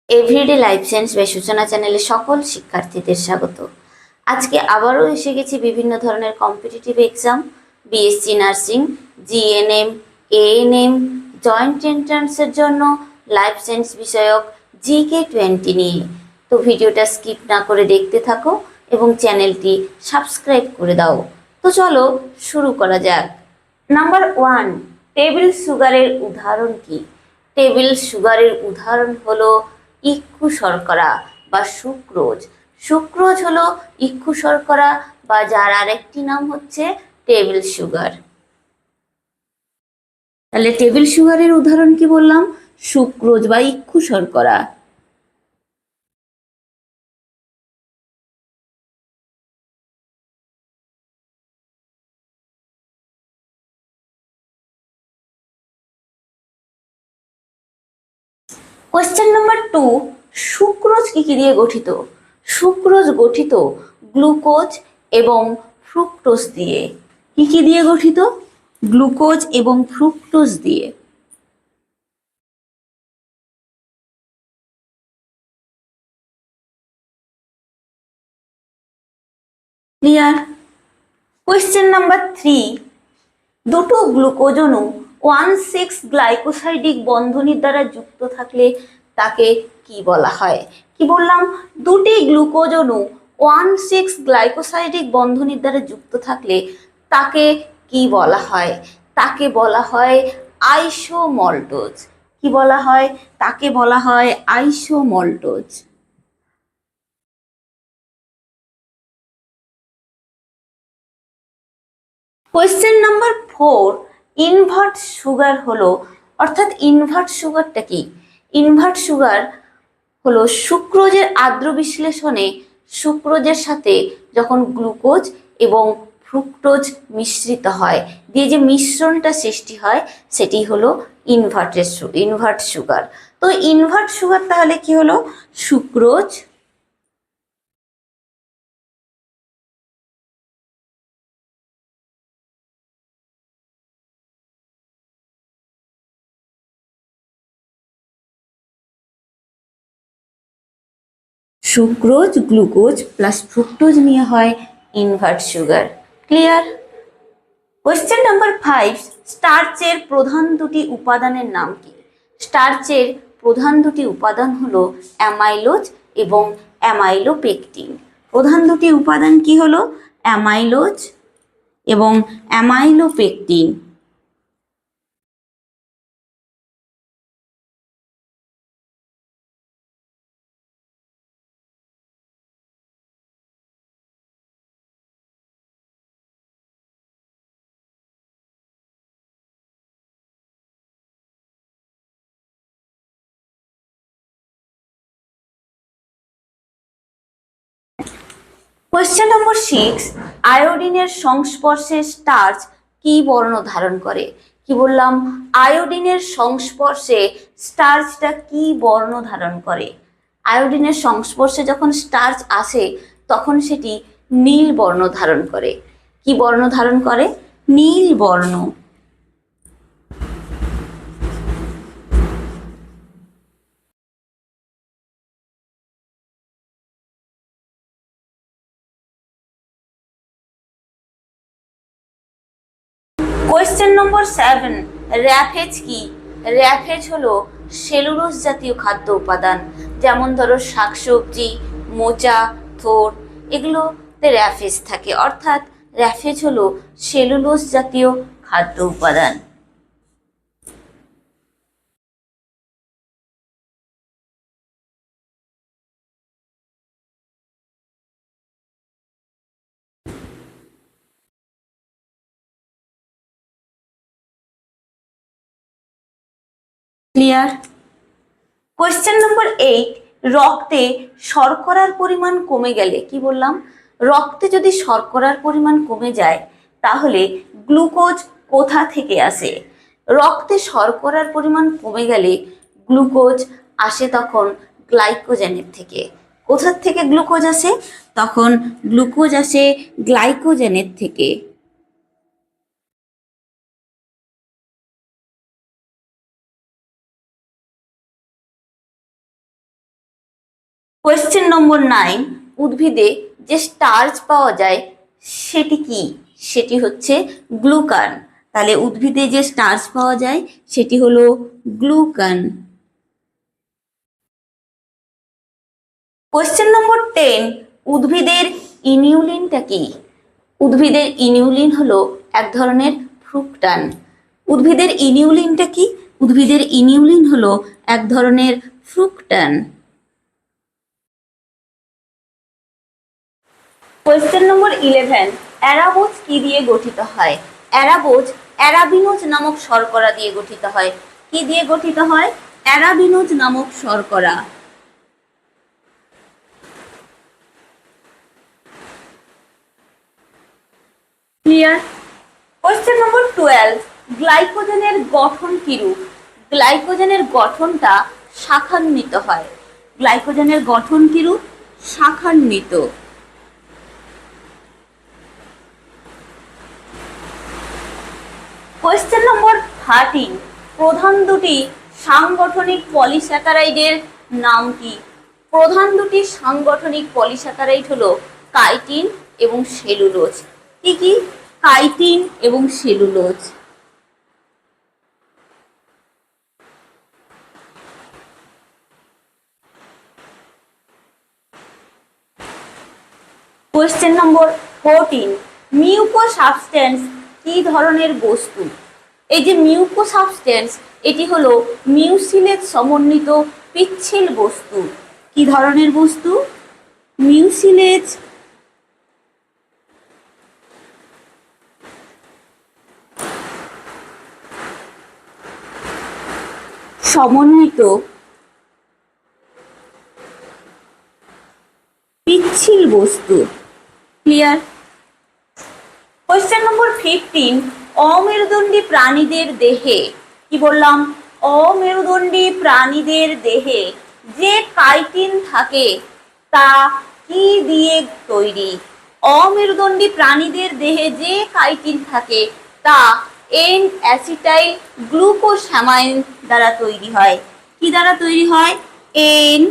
Everyday life science by সূচনা চ্যানেলে সকল শিক্ষার্থীদের স্বাগত। আজকে আবারও এসে গেছি বিভিন্ন ধরনের competitive exam, BSc nursing, GNM, ANM, joint এন্ট্রান্সের জন্য লাইফ সায়েন্স বিষয়ক GK20 নিয়ে। তো ভিডিওটা স্কিপ না করে দেখতে থাকো এবং চ্যানেলটি সাবস্ক্রাইব করে দাও। তো চলো শুরু করা যাক। নাম্বার 1, টেবিল সুগারের উদাহরণ কি? টেবিল সুগারের উদাহরণ হলো ইক্ষু শর্করা বা সুক্রোজ। সুক্রোজ হলো ইক্ষু শর্করা বা যার আরেকটি নাম হচ্ছে টেবিল সুগার। তাহলে টেবিল সুগারের উদাহরণ কি বললাম? সুক্রোজ বা ইক্ষু শর্করা। কোয়েশ্চেন নাম্বার 2, সুক্রোজ কি দিয়ে গঠিত? সুক্রোজ গঠিত গ্লুকোজ এবং ফ্রুক্টোজ দিয়ে। কি দিয়ে গঠিত? গ্লুকোজ এবং ফ্রুক্টোজ দিয়ে। ক্লিয়ার? কোয়েশ্চেন নাম্বার 3, দুটো গ্লুকোজ অণু 1,6 গ্লাইকোসাইডিক বন্ধনীর দ্বারা যুক্ত থাকলে তাকে কি বলা হয়? কি বললাম? দুটি গ্লুকোজ অণু 1,6 গ্লাইকোসাইডিক বন্ধনীর দ্বারা যুক্ত থাকলে তাকে কি বলা হয়? তাকে বলা হয় আইসোমল্টোজ। কি বলা হয়? তাকে বলা হয় আইসোমল্টোজ। কোয়েশ্চেন নাম্বার 4, ইনভার্ট সুগার হলো, অর্থাৎ ইনভার্ট সুগারটা কি? ইনভার্ট সুগার হলো সুক্রোজের আদ্র বিশ্লেষণে সুক্রোজের সাথে যখন গ্লুকোজ এবং ফ্রুক্টোজ মিশ্রিত হয়, দিয়ে যে মিশ্রণটা সৃষ্টি হয় সেটি হলো ইনভার্ট সুগার। তো ইনভার্ট সুগার তাহলে কি হলো? Sucrose sucrose glucose plus fructose নিয়ে হয় invert sugar. Clear? Question number 5, স্টার্চের প্রধান দুটি উপাদানের নাম কি? স্টার্চের প্রধান দুটি উপাদান হলো অ্যামাইলোজ এবং অ্যামাইলোপেকটিন। প্রধান দুটি উপাদান কি হলো? অ্যামাইলোজ এবং অ্যামাইলোপেকটিন। কোয়েশ্চেন নম্বর 6, আয়োডিনের সংস্পর্শে স্টার্চ কি বর্ণ ধারণ করে? কি বললাম? আয়োডিনের সংস্পর্শে স্টার্চটা কি বর্ণ ধারণ করে? আয়োডিনের সংস্পর্শে যখন স্টার্চ আসে তখন সেটি নীল বর্ণ ধারণ করে। কি বর্ণ ধারণ করে? নীল বর্ণ। কোয়েশ্চেন নম্বর 7, র্যাফেজ কি? র্যাফেজ হলো সেলুলোজ জাতীয় খাদ্য উপাদান, যেমন ধরো শাকসবজি, মোচা, থোড়, এগুলোতে র্যাফেজ থাকে, অর্থাৎ র্যাফেজ হলো সেলুলোজ জাতীয় খাদ্য উপাদান। ক্লিয়ার? কোয়েশ্চেন নম্বর 8, রক্তে শর্করার পরিমাণ কমে গেলে, কি বললাম? রক্তে যদি শর্করার পরিমাণ কমে যায় তাহলে গ্লুকোজ কোথা থেকে আসে? রক্তে শর্করার পরিমাণ কমে গেলে গ্লুকোজ আসে তখন গ্লাইকোজেনের থেকে। কোথা থেকে গ্লুকোজ আসে? তখন গ্লুকোজ আসে গ্লাইকোজেনের থেকে। কোয়েশ্চেন নম্বর 9, উদ্ভিদে যে স্টার্চ পাওয়া যায় সেটি কি? সেটি হচ্ছে গ্লুকান। তাহলে উদ্ভিদে যে স্টার্চ পাওয়া যায় সেটি হলো গ্লুকান। কোয়েশ্চেন নম্বর 10, উদ্ভিদের ইনিউলিনটা কি? উদ্ভিদের ইনিউলিন হলো এক ধরনের ফ্রুকটান। উদ্ভিদের ইনিউলিনটা কি? উদ্ভিদের ইনিউলিন হলো এক ধরনের ফ্রুকটান। কোয়েশ্চেন নম্বর 11, অ্যারাবোজ কি দিয়ে গঠিত হয়? অ্যারাবোজ অ্যারাবিনোজ নামক শর্করা দিয়ে গঠিত হয়। কি দিয়ে গঠিত হয়? অ্যারাবিনোজ নামক শর্করা। ক্লিয়ার? কোয়েশ্চেন নম্বর 12, গ্লাইকোজেনের গঠন কিরূপ? গ্লাইকোজেনের গঠনটা শাখান্বিত হয়। গ্লাইকোজেনের গঠন কিরূপ? শাখান্বিত। কোয়েশ্চেন নম্বর 13, প্রধান দুটি সাংগঠনিক পলিস্যাকারাইডের নাম কি? প্রধান দুটি সাংগঠনিক পলিস্যাকারাইড হলো কাইটিন এবং সেলুলোজ। কি কি? কাইটিন এবং cellulose. Question number 14, muco substance কি ধরনের বস্তু? এই যে মিউকো সাবস্টেন্স, এটি হলো মিউসিলেজ সমন্বিত পিচ্ছিল বস্তু। কি ধরনের বস্তু? মিউসিলেজ সমন্বিত পিচ্ছিল বস্তু। ক্লিয়ার? কোয়েশ্চেন নম্বর 15, অমেরুদণ্ডী প্রাণীদের দেহে, কি বললাম? অমেরুদণ্ডী প্রাণীদের দেহে যে কাইটিন থাকে তা কি দিয়ে তৈরি? অমেরুদণ্ডী প্রাণীদের দেহে যে কাইটিন থাকে তা এন অ্যাসিটাইল গ্লুকোসামাইন দ্বারা তৈরি হয়। কি দ্বারা তৈরি হয়? এন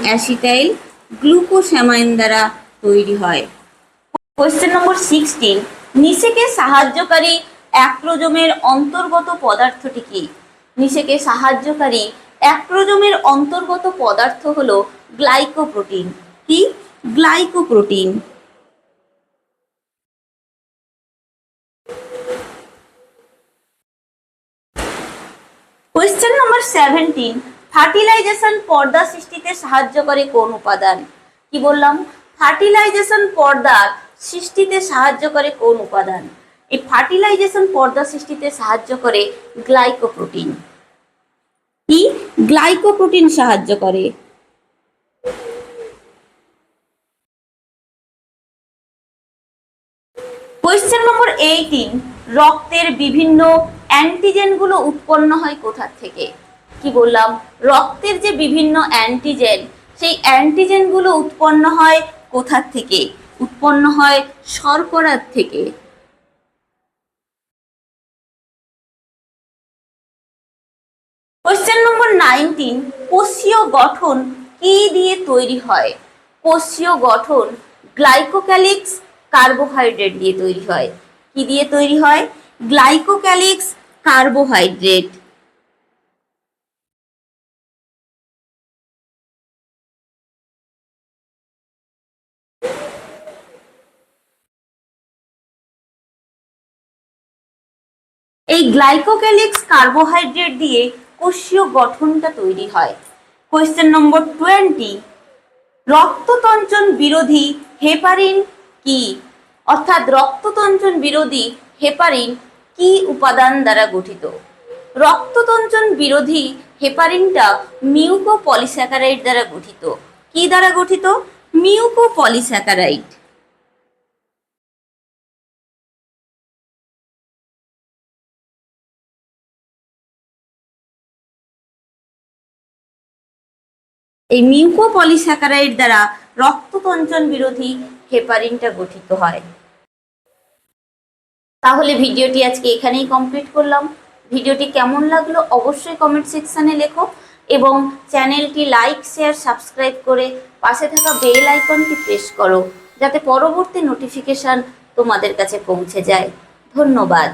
অ্যাসিটাইল গ্লুকোসামাইন দ্বারা তৈরি হয়। কোয়েশ্চেন নম্বর 16, নিষেকে সাহায্যকারী অ্যাক্রোজোমের অন্তর্গত পদার্থটি কি? নিষেকে সাহায্যকারী অ্যাক্রোজোমের অন্তর্গত পদার্থ হলো গ্লাইকোপ্রোটিন। কি? গ্লাইকোপ্রোটিন। কোয়েশ্চেন নম্বর 17, ফার্টিলাইজেশন পর্দা সৃষ্টিতে সাহায্য করে কোন উপাদান? কি বললাম? ফার্টিলাইজেশন পর্দা সৃষ্টিতে সাহায্য করে কোন উপাদান? এই ফার্টিলাইজেশন পর্দা সৃষ্টিতে সাহায্য করে গ্লাইকোপ্রোটিন। কি? গ্লাইকোপ্রোটিন সাহায্য করে। কোয়েশ্চেন নম্বর 18, রক্তের বিভিন্ন অ্যান্টিজেনগুলো উৎপন্ন হয় কোথা থেকে? কি বললাম? রক্তের যে বিভিন্ন অ্যান্টিজেন, সেই অ্যান্টিজেনগুলো উৎপন্ন হয় কোথা থেকে? উৎপন্ন হয় শর্করার থেকে। কোয়েশ্চেন নম্বর 19, কোষীয় গঠন কি দিয়ে তৈরি হয়? কোষীয় গঠন গ্লাইকোক্যালিক্স কার্বোহাইড্রেট দিয়ে তৈরি হয়। কি দিয়ে তৈরি হয়? Glycocalyx carbohydrate. এই গ্লাইকোক্যালিক্স কার্বোহাইড্রেট দিয়ে কোষীয় গঠনটা তৈরি হয়। কোয়েশ্চেন নম্বর 20, রক্ততঞ্চন বিরোধী হেপারিন কি? অর্থাৎ রক্ততঞ্চন বিরোধী হেপারিন কি উপাদান দ্বারা গঠিত? রক্ততঞ্চন বিরোধী হেপারিনটা মিউকোপলিস্যাকারাইড দ্বারা গঠিত। কি দ্বারা গঠিত? মিউকোপলিস্যাকারাইড। এই মিউকোপলিস্যাকারাইড দ্বারা রক্ততঞ্চন বিরোধী হেপারিনটা গঠিত হয়। তাহলে ভিডিওটি আজকে এখানেই কমপ্লিট করলাম। ভিডিওটি কেমন লাগলো অবশ্যই কমেন্ট সেকশানে লেখো এবং চ্যানেলটি লাইক, শেয়ার, সাবস্ক্রাইব করে পাশে থাকা বেল আইকনটি প্রেস করো যাতে পরবর্তী নোটিফিকেশান তোমাদের কাছে পৌঁছে যায়। ধন্যবাদ।